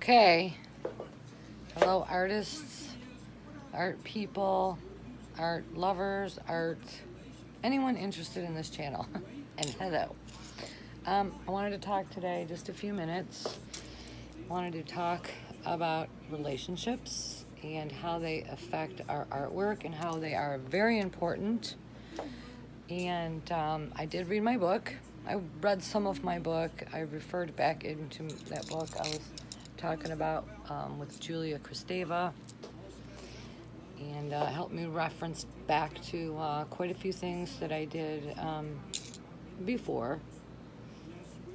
Okay. Hello, artists, art people, art lovers, anyone interested in this channel. And hello. I wanted to talk today just a few minutes. I wanted to talk about relationships and how they affect our artwork and how they are very important. And I did read my book. I read some of my book. I referred back into that book I was talking about with Julia Kristeva, and helped me reference back to quite a few things that I did before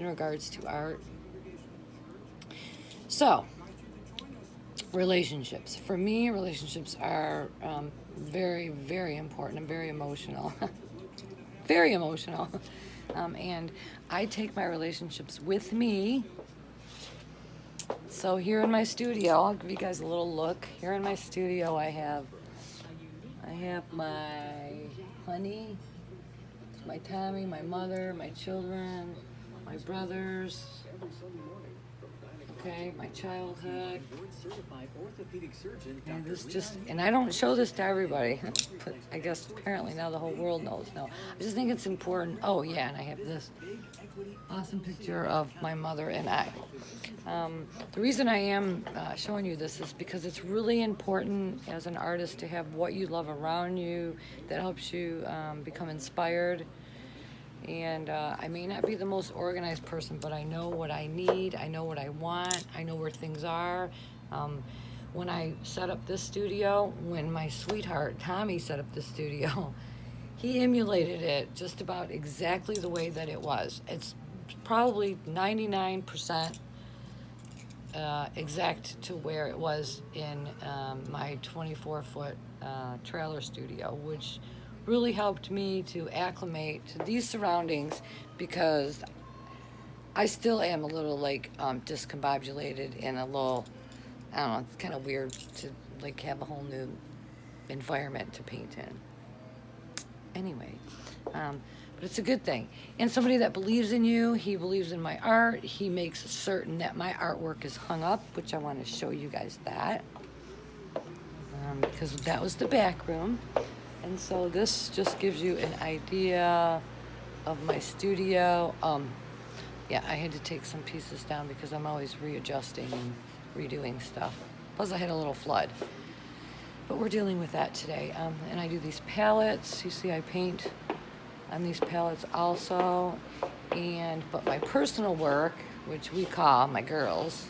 in regards to art. So, relationships. For me, relationships are very, very important and very emotional. Very emotional. And I take my relationships with me. So here in my studio, I'll give you guys a little look. Here in my studio, I have my honey, my Tommy, my mother, my children, my brothers. Okay, my childhood. And I don't show this to everybody, but I guess apparently now the whole world knows. No, I just think it's important. Oh yeah, and I have this awesome picture of my mother and I. The reason I am showing you this is because it's really important as an artist to have what you love around you that helps you become inspired. And I may not be the most organized person, but I know what I need, I know what I want, I know where things are. When I set up this studio, when my sweetheart Tommy set up this studio, he emulated it just about exactly the way that it was. It's probably 99% exact to where it was in my 24-foot trailer studio, which really helped me to acclimate to these surroundings, because I still am a little like discombobulated and a little, I don't know, it's kind of weird to like have a whole new environment to paint in. Anyway, but it's a good thing. And somebody that believes in you, he believes in my art, he makes certain that my artwork is hung up, which I want to show you guys that, because that was the back room. And so this just gives you an idea of my studio. Yeah, I had to take some pieces down because I'm always readjusting and redoing stuff. Plus I had a little flood. But we're dealing with that today. And I do these palettes. You see I paint on these palettes also. But my personal work, which we call my girls,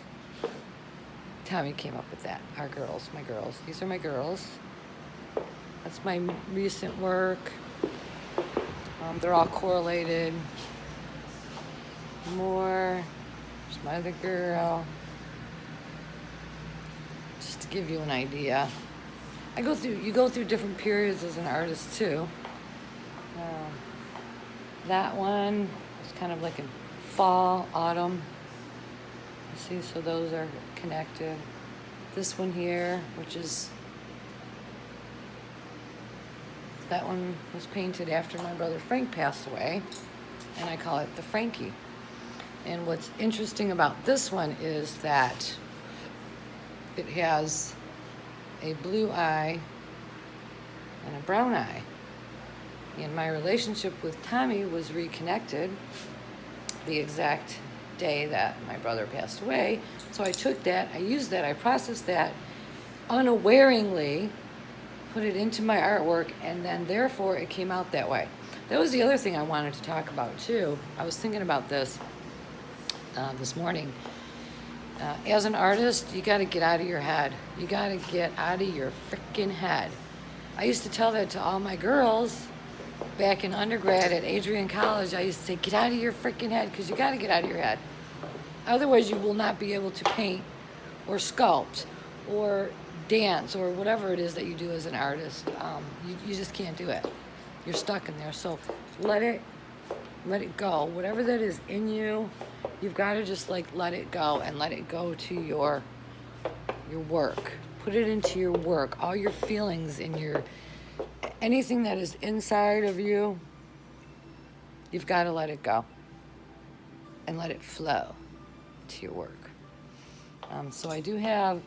Tommy came up with that. Our girls, my girls. These are my girls. That's my recent work. They're all correlated. More. There's my other girl. Just to give you an idea. You go through different periods as an artist too. That one is kind of like in fall, autumn. You see, so those are connected. This one here, which is, that one was painted after my brother Frank passed away, and I call it the Frankie. And what's interesting about this one is that it has a blue eye and a brown eye. And my relationship with Tommy was reconnected the exact day that my brother passed away. So I took that, I used that, I processed that unawareingly, put it into my artwork, and then therefore it came out that way. That was the other thing I wanted to talk about too. I was thinking about this this morning. As an artist, you got to get out of your head. You got to get out of your freaking head. I used to tell that to all my girls back in undergrad at Adrian College. I used to say, get out of your freaking head, because you got to get out of your head. Otherwise, you will not be able to paint or sculpt or dance or whatever it is that you do as an artist. You just can't do it. You're stuck in there. So let it go. Whatever that is in you, you've got to just like let it go, and let it go to your work. Put it into your work. All your feelings in anything that is inside of you, you've got to let it go and let it flow to your work. So I do have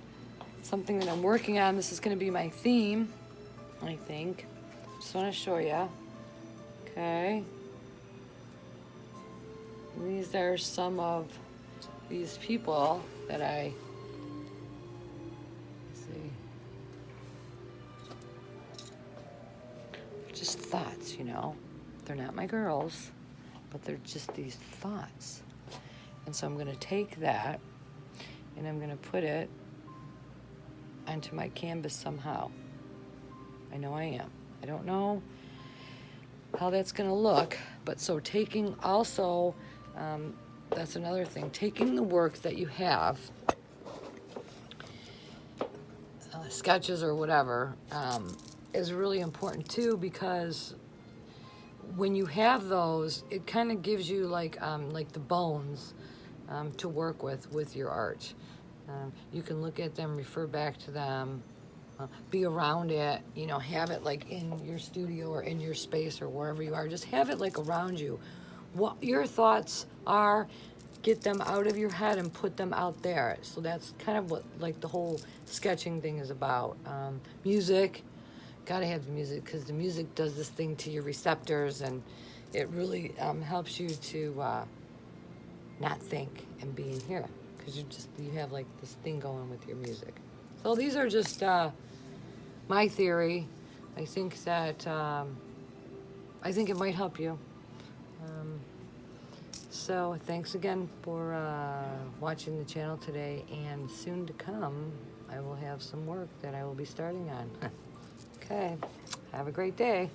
something that I'm working on. This is going to be my theme, I think. Just want to show you. Okay. These are some of these people that let's see, just thoughts, you know. They're not my girls, but they're just these thoughts. And so I'm going to take that and I'm going to put it onto my canvas somehow. I know I am. I don't know how that's going to look, but so taking also, that's another thing, taking the work that you have, sketches or whatever, is really important too, because when you have those, it kind of gives you like the bones to work with your art. You can look at them, refer back to them, be around it, you know, have it like in your studio or in your space or wherever you are. Just have it like around you. What your thoughts are, get them out of your head and put them out there. So that's kind of what like the whole sketching thing is about. Music, gotta have the music, because the music does this thing to your receptors, and it really helps you to not think and be in here, because you have like this thing going with your music. So these are just my theory. I think that I think it might help you. So thanks again for watching the channel today, and soon to come I will have some work that I will be starting on. Okay, have a great day.